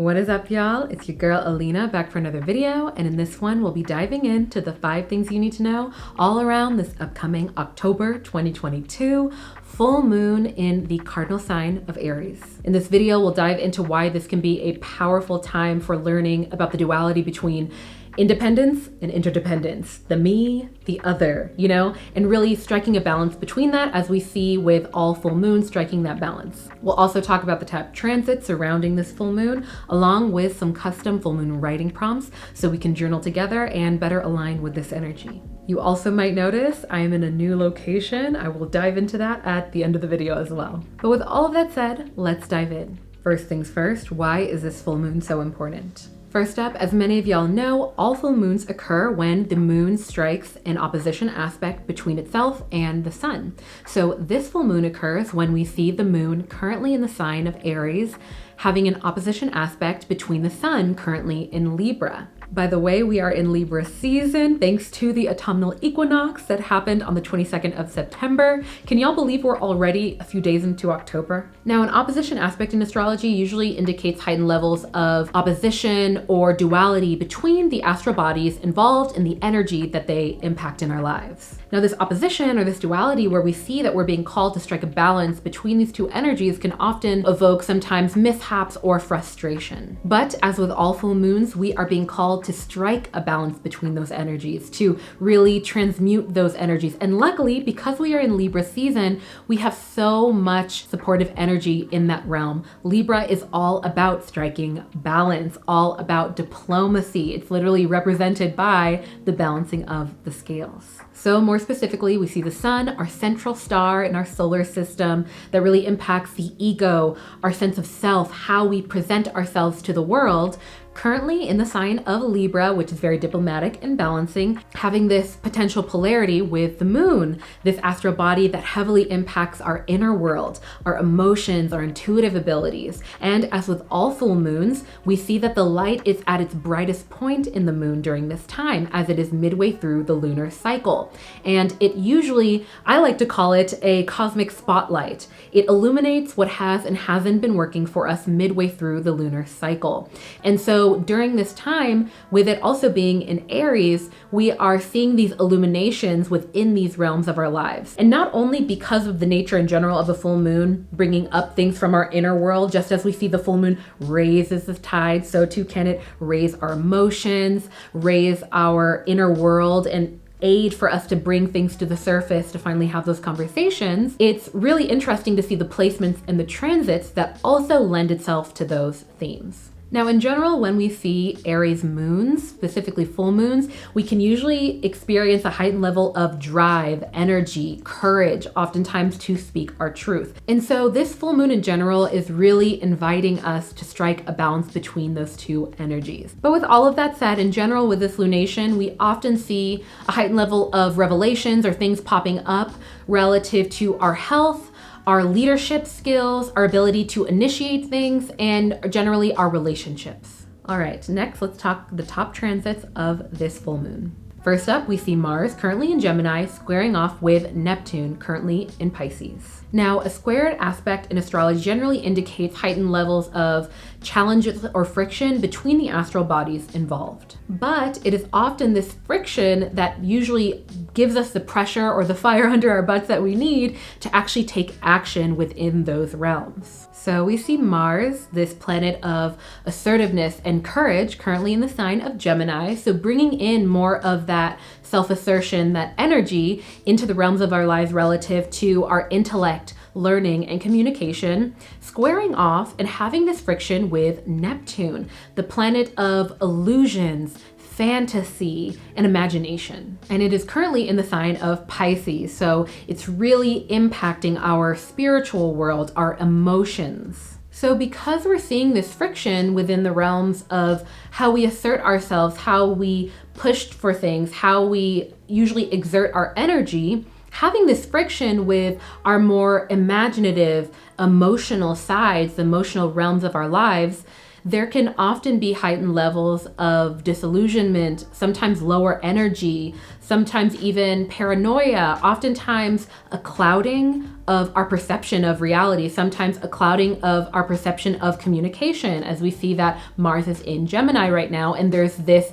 What is up, y'all? It's your girl Alina back for another video, and in this one we'll be diving into the 5 things you need to know all around this upcoming October 2022 full moon in the cardinal sign of Aries. In this video we'll dive into why this can be a powerful time for learning about the duality between independence and interdependence, the me, the other, and really striking a balance between that, as we see with all full moons striking that balance. We'll also talk about the type transits surrounding this full moon, along with some custom full moon writing prompts so we can journal together and better align with this energy. You also might notice I am in a new location. I will dive into that at the end of the video as well. But with all of that said, let's dive in. First things first, why is this full moon so important? First up, as many of y'all know, all full moons occur when the moon strikes an opposition aspect between itself and the sun. So this full moon occurs when we see the moon currently in the sign of Aries having an opposition aspect between the sun currently in Libra. By the way, we are in Libra season thanks to the autumnal equinox that happened on the 22nd of September. Can y'all believe we're already a few days into October? Now, an opposition aspect in astrology usually indicates heightened levels of opposition or duality between the astral bodies involved in the energy that they impact in our lives. Now, this opposition or this duality where we see that we're being called to strike a balance between these two energies can often evoke sometimes mishaps or frustration. But as with all full moons, we are being called to strike a balance between those energies, to really transmute those energies. And luckily, because we are in Libra season, we have so much supportive energy in that realm. Libra is all about striking balance, all about diplomacy. It's literally represented by the balancing of the scales. So more specifically, we see the sun, our central star in our solar system that really impacts the ego, our sense of self, how we present ourselves to the world, currently in the sign of Libra, which is very diplomatic and balancing, having this potential polarity with the moon, this astral body that heavily impacts our inner world, our emotions, our intuitive abilities. And as with all full moons, we see that the light is at its brightest point in the moon during this time, as it is midway through the lunar cycle. And it usually, I like to call it a cosmic spotlight. It illuminates what has and hasn't been working for us midway through the lunar cycle. And so during this time, with it also being in Aries, we are seeing these illuminations within these realms of our lives. And not only because of the nature in general of a full moon, bringing up things from our inner world, just as we see the full moon raises the tide, so too can it raise our emotions, raise our inner world, and aid for us to bring things to the surface to finally have those conversations. It's really interesting to see the placements and the transits that also lend itself to those themes. Now, in general, when we see Aries moons, specifically full moons, we can usually experience a heightened level of drive, energy, courage, oftentimes to speak our truth. And so this full moon in general is really inviting us to strike a balance between those two energies. But with all of that said, in general, with this lunation, we often see a heightened level of revelations or things popping up relative to our health, our leadership skills, our ability to initiate things, and generally our relationships. All right, next let's talk the top transits of this full moon. First up, we see Mars, currently in Gemini, squaring off with Neptune, currently in Pisces. Now, a squared aspect in astrology generally indicates heightened levels of challenges or friction between the astral bodies involved. But it is often this friction that usually gives us the pressure or the fire under our butts that we need to actually take action within those realms. So we see Mars, this planet of assertiveness and courage, currently in the sign of Gemini. So bringing in more of that self-assertion, that energy into the realms of our lives relative to our intellect, learning, and communication, squaring off and having this friction with Neptune, the planet of illusions, fantasy, and imagination. And it is currently in the sign of Pisces, so it's really impacting our spiritual world, our emotions. So because we're seeing this friction within the realms of how we assert ourselves, how we push for things, how we usually exert our energy, having this friction with our more imaginative, emotional sides, the emotional realms of our lives, there can often be heightened levels of disillusionment, sometimes lower energy, sometimes even paranoia, oftentimes a clouding of our perception of reality, sometimes a clouding of our perception of communication, as we see that Mars is in Gemini right now, and there's this,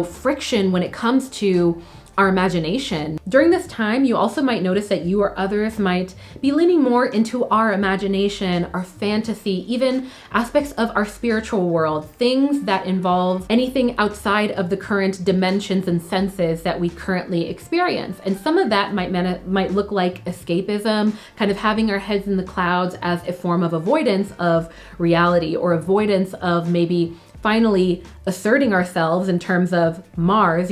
friction when it comes to our imagination. During this time, you also might notice that you or others might be leaning more into our imagination, our fantasy, even aspects of our spiritual world, things that involve anything outside of the current dimensions and senses that we currently experience. And some of that might look like escapism, kind of having our heads in the clouds as a form of avoidance of reality, or avoidance of maybe finally asserting ourselves in terms of Mars,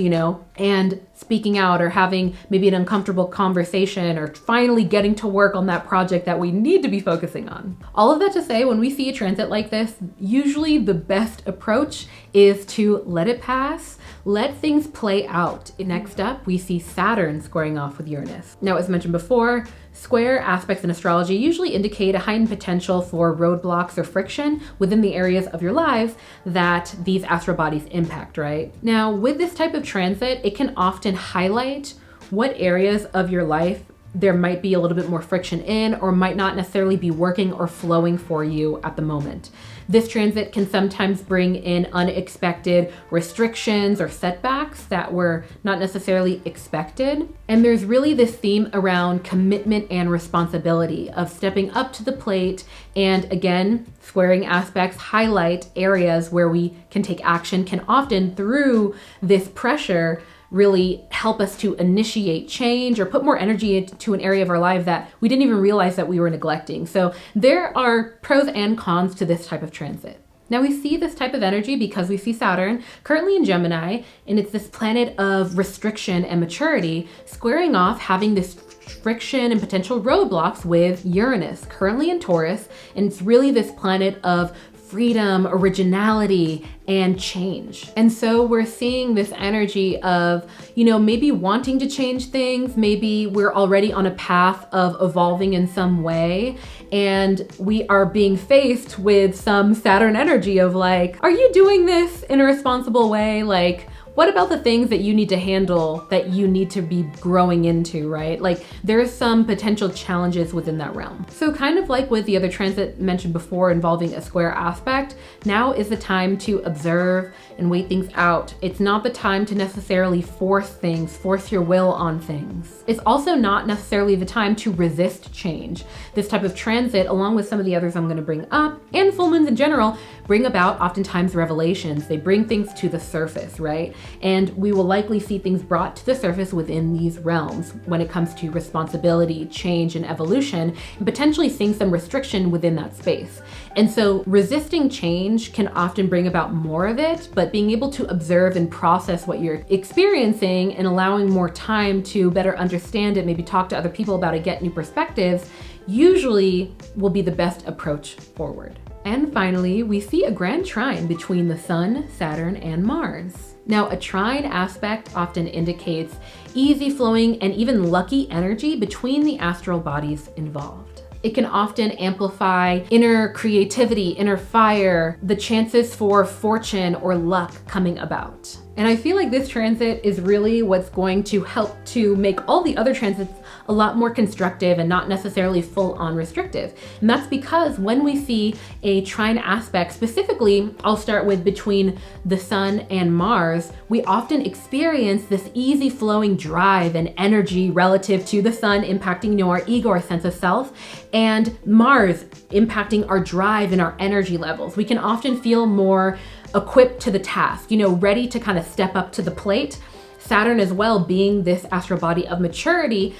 and speaking out, or having maybe an uncomfortable conversation, or finally getting to work on that project that we need to be focusing on. All of that to say, when we see a transit like this, usually the best approach is to let it pass, let things play out. Next up, we see Saturn squaring off with Uranus. Now, as mentioned before, square aspects in astrology usually indicate a heightened potential for roadblocks or friction within the areas of your lives that these astral bodies impact, right? Now, with this type of transit, it can often highlight what areas of your life there might be a little bit more friction in, or might not necessarily be working or flowing for you at the moment. This transit can sometimes bring in unexpected restrictions or setbacks that were not necessarily expected. And there's really this theme around commitment and responsibility of stepping up to the plate. And again, squaring aspects highlight areas where we can take action, can often through this pressure really help us to initiate change or put more energy into an area of our life that we didn't even realize that we were neglecting. So there are pros and cons to this type of transit. Now, we see this type of energy because we see Saturn currently in Gemini, and it's this planet of restriction and maturity, squaring off, having this friction and potential roadblocks with Uranus, currently in Taurus, and it's really this planet of freedom, originality, and change. And so we're seeing this energy of, maybe wanting to change things, maybe we're already on a path of evolving in some way, and we are being faced with some Saturn energy of like, are you doing this in a responsible way? Like, what about the things that you need to handle, that you need to be growing into, right? Like, there's some potential challenges within that realm. So kind of like with the other transit mentioned before involving a square aspect, now is the time to observe and wait things out. It's not the time to necessarily force your will on things. It's also not necessarily the time to resist change. This type of transit, along with some of the others I'm gonna bring up, and full moons in general, bring about oftentimes revelations. They bring things to the surface, right? And we will likely see things brought to the surface within these realms when it comes to responsibility, change, and evolution, and potentially seeing some restriction within that space. And so resisting change can often bring about more of it, but being able to observe and process what you're experiencing and allowing more time to better understand it, maybe talk to other people about it, get new perspectives, usually will be the best approach forward. And finally, we see a grand trine between the Sun, Saturn, and Mars. Now, a trine aspect often indicates easy flowing and even lucky energy between the astral bodies involved. It can often amplify inner creativity, inner fire, the chances for fortune or luck coming about. And I feel like this transit is really what's going to help to make all the other transits a lot more constructive and not necessarily full on restrictive. And that's because when we see a trine aspect, specifically, I'll start with between the Sun and Mars, we often experience this easy flowing drive and energy relative to the Sun impacting, our ego, our sense of self, and Mars impacting our drive and our energy levels. We can often feel more equipped to the task, ready to kind of step up to the plate. Saturn as well being this astral body of maturity,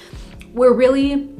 we're really,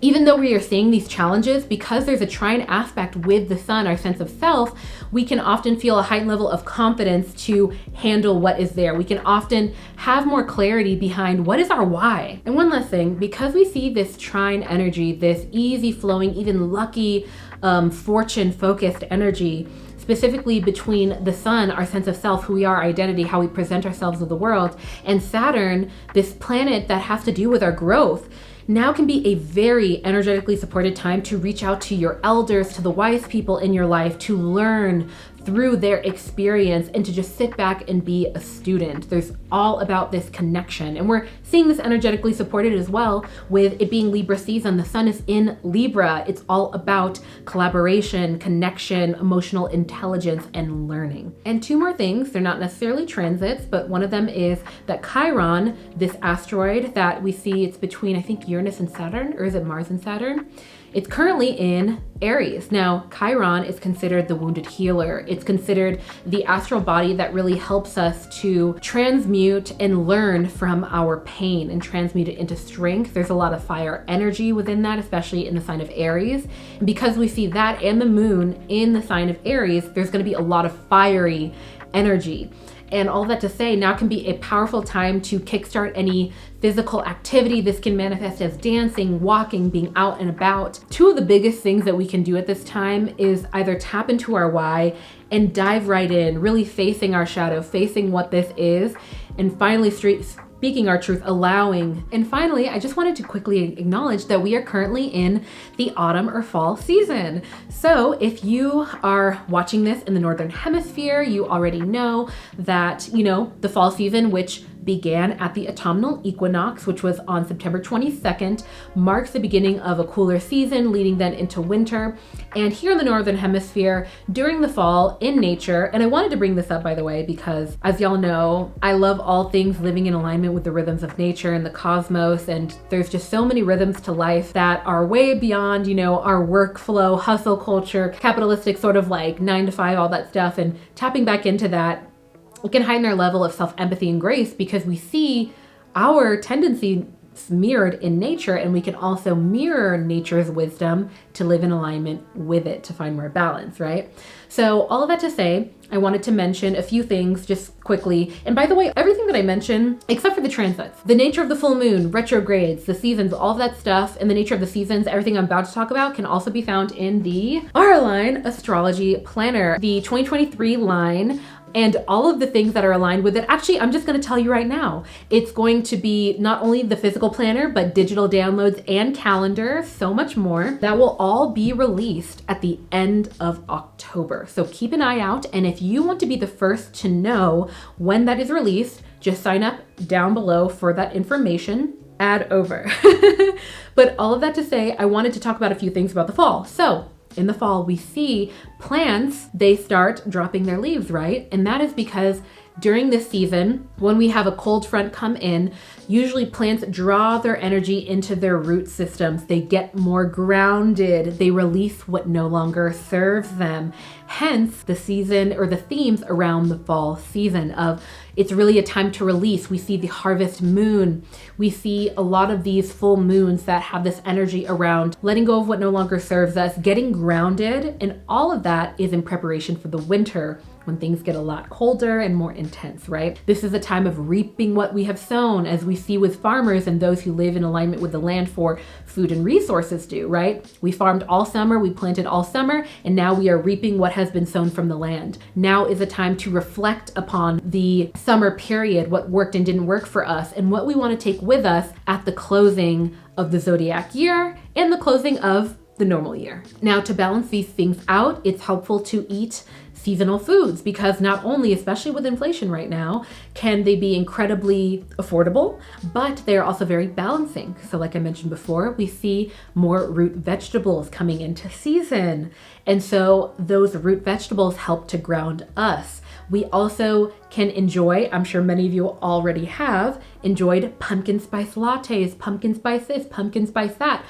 even though we are seeing these challenges, because there's a trine aspect with the Sun, our sense of self, we can often feel a heightened level of confidence to handle what is there. We can often have more clarity behind what is our why. And one last thing, because we see this trine energy, this easy flowing, even lucky, fortune focused energy, specifically between the Sun, our sense of self, who we are, identity, how we present ourselves with the world, and Saturn, this planet that has to do with our growth, now can be a very energetically supported time to reach out to your elders, to the wise people in your life, to learn through their experience and to just sit back and be a student. There's all about this connection. And we're seeing this energetically supported as well with it being Libra season. The sun is in Libra. It's all about collaboration, connection, emotional intelligence, and learning. And two more things, they're not necessarily transits, but one of them is that Chiron, this asteroid that we see, it's between, I think, Uranus and Saturn, or is it Mars and Saturn? It's currently in Aries. Now, Chiron is considered the wounded healer. It's considered the astral body that really helps us to transmute and learn from our pain and transmute it into strength. There's a lot of fire energy within that, especially in the sign of Aries. And because we see that and the moon in the sign of Aries, there's going to be a lot of fiery energy. And all that to say, now can be a powerful time to kickstart any physical activity. This can manifest as dancing, walking, being out and about. Two of the biggest things that we can do at this time is either tap into our why and dive right in, really facing our shadow, facing what this is, and finally speaking our truth, allowing. And finally, I just wanted to quickly acknowledge that we are currently in the autumn or fall season. So if you are watching this in the Northern Hemisphere, you already know that, the fall season, which began at the autumnal equinox, which was on September 22nd, marks the beginning of a cooler season, leading then into winter. And here in the Northern Hemisphere, during the fall in nature, and I wanted to bring this up, by the way, because as y'all know, I love all things living in alignment with the rhythms of nature and the cosmos. And there's just so many rhythms to life that are way beyond, our workflow, hustle culture, capitalistic sort of like 9 to 5, all that stuff. And tapping back into that, it can heighten our level of self-empathy and grace because we see our tendency mirrored in nature, and we can also mirror nature's wisdom to live in alignment with it to find more balance, right? So all of that to say, I wanted to mention a few things just quickly. And by the way, everything that I mentioned, except for the transits, the nature of the full moon, retrogrades, the seasons, all of that stuff, and the nature of the seasons, everything I'm about to talk about can also be found in the Auralign Astrology Planner, the 2023 line. And all of the things that are aligned with it, actually, I'm just going to tell you right now, it's going to be not only the physical planner, but digital downloads and calendar, so much more. That will all be released at the end of October. So keep an eye out. And if you want to be the first to know when that is released, just sign up down below for that information. Add over. But all of that to say, I wanted to talk about a few things about the fall. So in the fall, we see plants, they start dropping their leaves, right? And that is because during this season, when we have a cold front come in, usually plants draw their energy into their root systems. They get more grounded. They release what no longer serves them. Hence the season or the themes around the fall season of it's really a time to release. We see the harvest moon. We see a lot of these full moons that have this energy around letting go of what no longer serves us, getting grounded, and all of that is in preparation for the winter when things get a lot colder and more intense, right? This is a time of reaping what we have sown, as we see with farmers and those who live in alignment with the land for food and resources do, right? We farmed all summer, we planted all summer, and now we are reaping what has been sown from the land. Now is a time to reflect upon the summer period, what worked and didn't work for us, and what we want to take with us at the closing of the zodiac year and the closing of the normal year. Now, to balance these things out, it's helpful to eat seasonal foods because not only, especially with inflation right now, can they be incredibly affordable, but they're also very balancing. So like I mentioned before, we see more root vegetables coming into season. And so those root vegetables help to ground us. We also can enjoy, I'm sure many of you already have, enjoyed pumpkin spice lattes, pumpkin spice this, pumpkin spice that.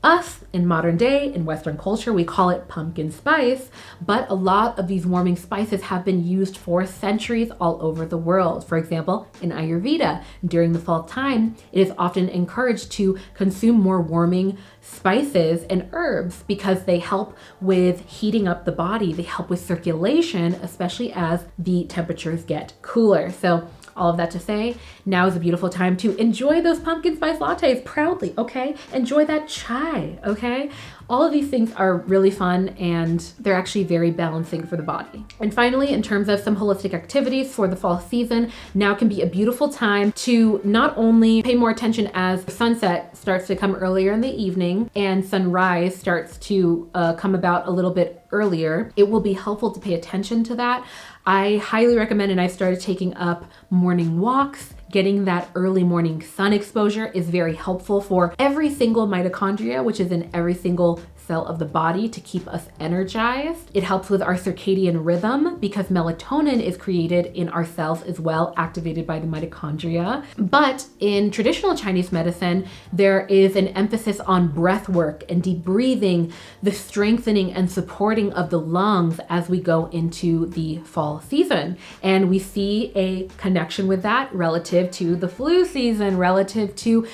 Us, in modern day, in Western culture, we call it pumpkin spice, but a lot of these warming spices have been used for centuries all over the world. For example, in Ayurveda, during the fall time, it is often encouraged to consume more warming spices and herbs because they help with heating up the body. They help with circulation, especially as the temperatures get cooler. So All of that to say, now is a beautiful time to enjoy those pumpkin spice lattes proudly, okay? Enjoy that chai, okay? All of these things are really fun and they're actually very balancing for the body. And finally, in terms of some holistic activities for the fall season, now can be a beautiful time to not only pay more attention as sunset starts to come earlier in the evening and sunrise starts to come about a little bit earlier. It will be helpful to pay attention to that. I highly recommend, and I've started taking up morning walks. Getting that early morning sun exposure is very helpful for every single mitochondria, which is in every single cell of the body, to keep us energized. It helps with our circadian rhythm because melatonin is created in our cells as well, activated by the mitochondria. But in traditional Chinese medicine, there is an emphasis on breath work and deep breathing, the strengthening and supporting of the lungs as we go into the fall season. And we see a connection with that relative to the flu season, relative to,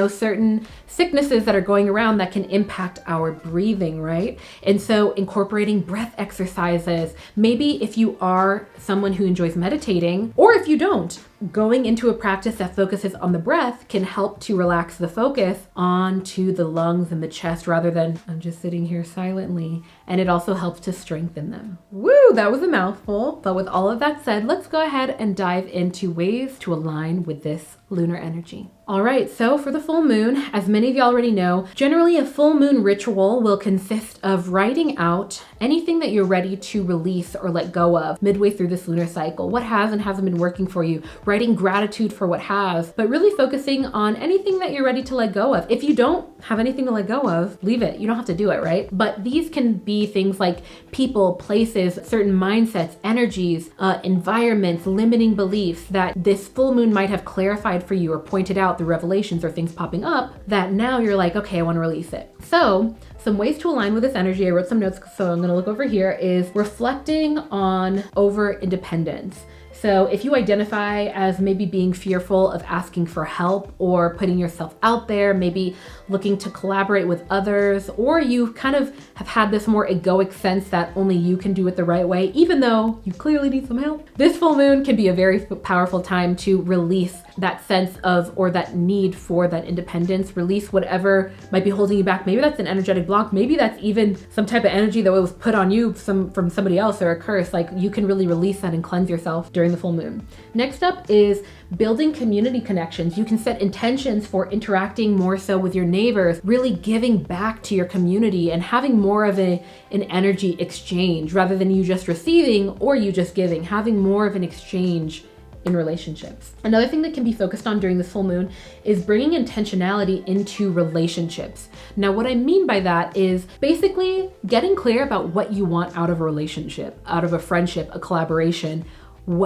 certain sicknesses that are going around that can impact our breathing, right? And so incorporating breath exercises, maybe if you are someone who enjoys meditating, or if you don't, going into a practice that focuses on the breath can help to relax the focus onto the lungs and the chest rather than I'm just sitting here silently. And it also helps to strengthen them. Woo, that was a mouthful. But with all of that said, let's go ahead and dive into ways to align with this lunar energy. All right, so for the full moon, as many of you already know, generally a full moon ritual will consist of writing out anything that you're ready to release or let go of midway through this lunar cycle. What has and hasn't been working for you, writing gratitude for what has, but really focusing on anything that you're ready to let go of. If you don't have anything to let go of, leave it. You don't have to do it, right? But these can be things like people, places, certain mindsets, energies, environments, limiting beliefs that this full moon might have clarified for you or pointed out through revelations or things popping up that now you're like, okay, I want to release it. So some ways to align with this energy, I wrote some notes, so I'm going to look over here, is reflecting on over independence. So if you identify as maybe being fearful of asking for help or putting yourself out there, maybe looking to collaborate with others, or you kind of have had this more egoic sense that only you can do it the right way, even though you clearly need some help, this full moon can be a very powerful time to release that sense of, or that need for that independence, release whatever might be holding you back. Maybe that's an energetic block. Maybe that's even some type of energy that was put on you from somebody else or a curse. Like you can really release that and cleanse yourself during the full moon. Next up is building community connections. You can set intentions for interacting more so with your neighbors, really giving back to your community and having more of an energy exchange rather than you just receiving or you just giving, having more of an exchange in relationships. Another thing that can be focused on during this full moon is bringing intentionality into relationships. Now, what I mean by that is basically getting clear about what you want out of a relationship, out of a friendship, a collaboration.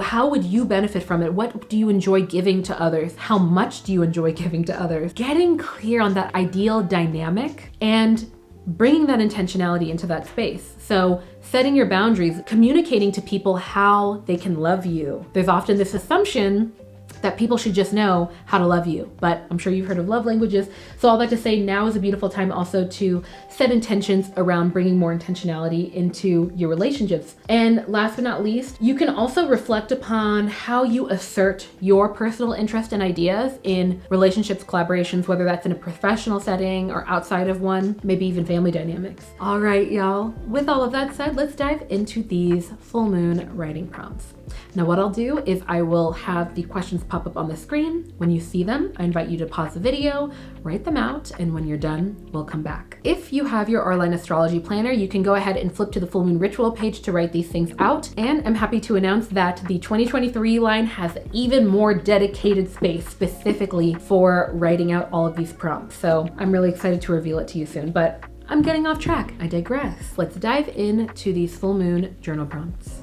How would you benefit from it? What do you enjoy giving to others? How much do you enjoy giving to others? Getting clear on that ideal dynamic and bringing that intentionality into that space. So setting your boundaries, communicating to people how they can love you. There's often this assumption that people should just know how to love you, but I'm sure you've heard of love languages. So all that to say, now is a beautiful time also to set intentions around bringing more intentionality into your relationships. And last but not least, you can also reflect upon how you assert your personal interest and ideas in relationships, collaborations, whether that's in a professional setting or outside of one, maybe even family dynamics. All right, y'all. With all of that said, let's dive into these full moon writing prompts. Now what I'll do is I will have the questions pop up on the screen. When you see them, I invite you to pause the video, write them out, and when you're done, we'll come back. If you have your Auralign astrology planner, you can go ahead and flip to the full moon ritual page to write these things out. And I'm happy to announce that the 2023 line has even more dedicated space specifically for writing out all of these prompts. So I'm really excited to reveal it to you soon, but I'm getting off track. I digress. Let's dive into these full moon journal prompts.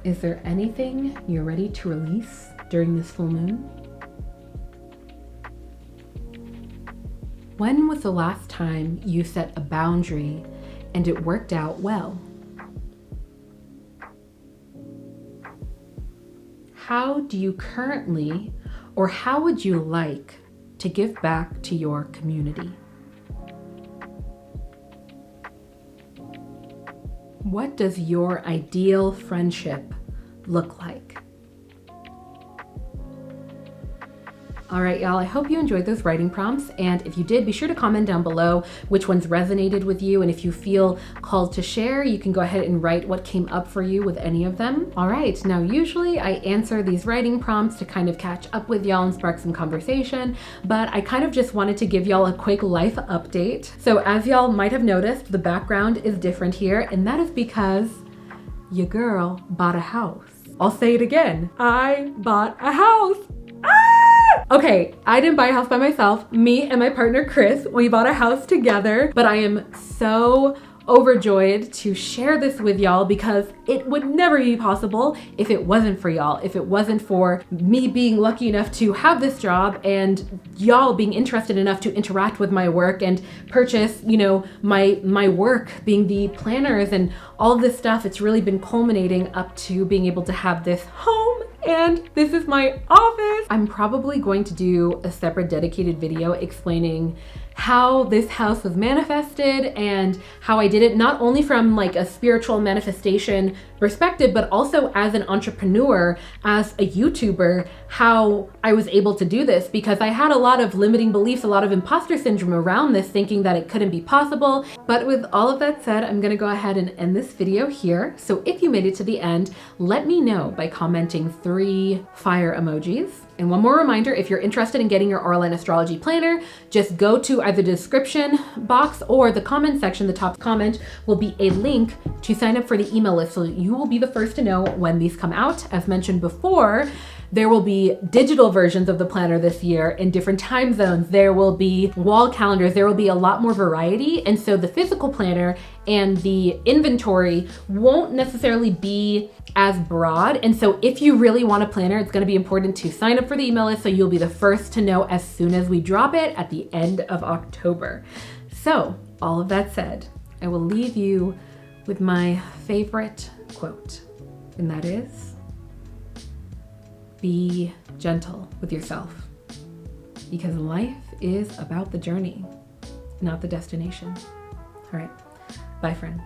Is there anything you're ready to release during this full moon? When was the last time you set a boundary and it worked out well? How do you currently, or how would you like to give back to your community? What does your ideal friendship look like? All right, y'all, I hope you enjoyed those writing prompts. And if you did, be sure to comment down below which ones resonated with you. And if you feel called to share, you can go ahead and write what came up for you with any of them. All right, now usually I answer these writing prompts to kind of catch up with y'all and spark some conversation, but I kind of just wanted to give y'all a quick life update. So as y'all might have noticed, the background is different here, and that is because your girl bought a house. I'll say it again. I bought a house. Okay, I didn't buy a house by myself. Me and my partner, Chris, we bought a house together, but I am so overjoyed to share this with y'all because it would never be possible if it wasn't for y'all, if it wasn't for me being lucky enough to have this job and y'all being interested enough to interact with my work and purchase, you know, my work being the planners and all of this stuff. It's really been culminating up to being able to have this home, and this is my office. I'm probably going to do a separate dedicated video explaining how this house was manifested and how I did it, not only from like a spiritual manifestation perspective, but also as an entrepreneur, as a YouTuber, how I was able to do this, because I had a lot of limiting beliefs, a lot of imposter syndrome around this, thinking that it couldn't be possible. But with all of that said, I'm gonna go ahead and end this video here. So if you made it to the end, let me know by commenting 3 fire emojis. And one more reminder, if you're interested in getting your Auralign astrology planner, just go to either the description box or the comment section. The top comment will be a link to sign up for the email list, so you will be the first to know when these come out. As mentioned before, there will be digital versions of the planner this year in different time zones. There will be wall calendars. There will be a lot more variety. And so the physical planner and the inventory won't necessarily be as broad. And so if you really want a planner, it's going to be important to sign up for the email list so you'll be the first to know as soon as we drop it at the end of October. So all of that said, I will leave you with my favorite quote, and that is, be gentle with yourself, because life is about the journey, not the destination. All right, bye friends.